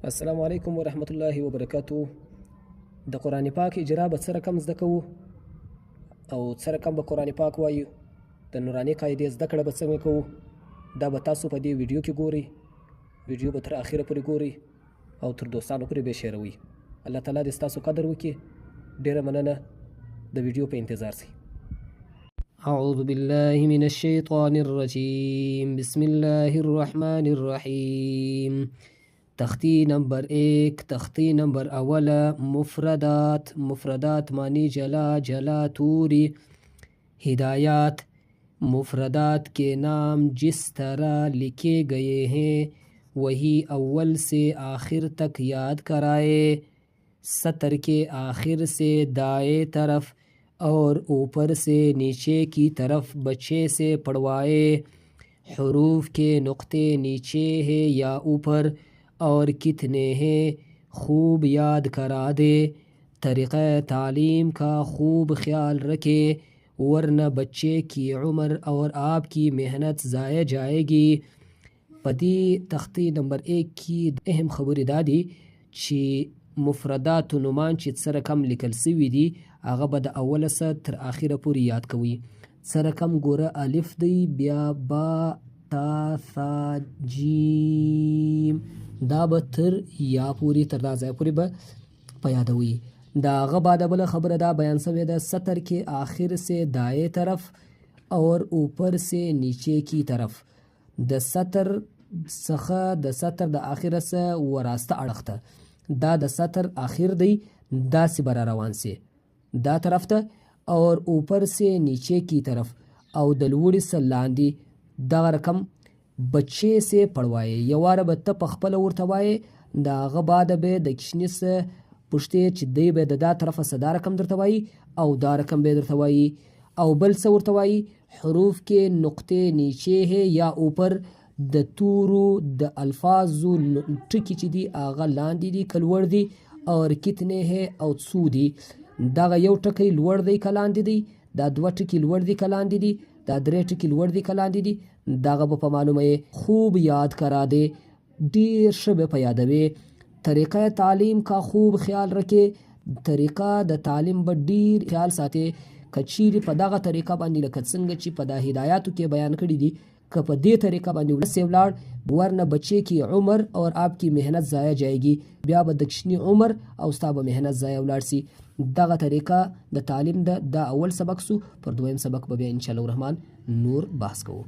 السلام علیکم ورحمت الله وبرکاتو. د قرآن پاک اجرا به څه رقم زده کوو او څه رقم به قرآن پاک وایو، د نوراني قاعدې زده کړه به څنګه کوو، دا به تاسو په دې ویډیو کې ګورئ. ویډیو به تر اخره پورې ګورئ او تر دوستانو پورې به شیروئ. الله تعالی دې ستاسو قدر وکړي. ډېره مننه، د ویډیو په انتظار سئ. اعوذ بالله من الشیطان الرجیم، بسم الله الرحمن الرحیم. تختی نمبر 1، تختی نمبر اوله، مفردات. مفردات معنی جلا جلا توری. ہدایات، مفردات کے نام جس طرح لکھے گئے ہیں وہی اول سے آخر تک یاد کرائے. سطر کے آخر سے دائیں طرف اور اوپر سے نیچے کی طرف بچے سے پڑھوائے. حروف کے نقطے نیچے ہے یا اوپر اور کتنے ہیں خوب یاد کرا دے. طریقہ تعلیم کا خوب خیال رکھے ورنہ بچے کی عمر اور آپ کی محنت ضائع جائے گی. پدی تختی نمبر 1 کی اهم خبرې دا دي چې مفردات نومان چې څه رقم لیکل سوي دي هغه به د اوله څخه تر اخره پورې یاد کوئ. څه رقم ګوره الف دی، بیا با، تا، ثا، جیم، دا به تر یا پوری تر دا ځای پورې به په یادوي. دا هغه بعد بله خبره دا بیان شوې ده، سطر کے آخر سے دائیں طرف اور اوپر سے نیچے کی طرف. د سطر څخه د سطر د آخره څخه وراسته اړخ ته، دا د سطر آخر دی، داسې به را روان سي دا طرف ته، اور اوپر سے نیچے کی طرف او د لوړې څخه لاندې دغه رقم بچې سے پړوایې. یو واره به ته په خپله ورته وایې، د هغه بعده به د کشني څخه پوښتې چې دی به د دا طرفه څه دا رقم درته وایي او دا رقم به درته وایي. او بل څه ورته وایي، حروف کے نقطے نیچے ہے یا اوپر، د تورو د الفاظو ټکي چې دي هغه لاندې دي که لوړ دي، اور کتنے ہے او څو دي. دغه یو ټکی لوړ دی که لاندې دی، دا دوه ټکي لوړ دي که لاندې دي، دا درې ټکي لوړ دي که لاندې دي. دغه به په معلومه یې. خوب یاد کرا دے، ډیر ښه به په یادوې. طریقه تعلیم کا خوب خیال رکھے، طریقه د تعلیم به ډیر خیال ساتې. که چیرې په دغه طریقه باندې لکه څنګه چې په دا هدایاتو کې بیان کړي دي، که په دې طریقه باندې ورسې ولاړ ورنه بچے کی عمر اور آپ کی محنت ضائع جائے گی، بیا به د کشني عمر او ستا به محنت ضایع ولاړ سي. دغه طریقه د تعلیم دا اول سبق سو. پر دویم سبق به بیا انشاءالله الرحمن نور بحث کوو.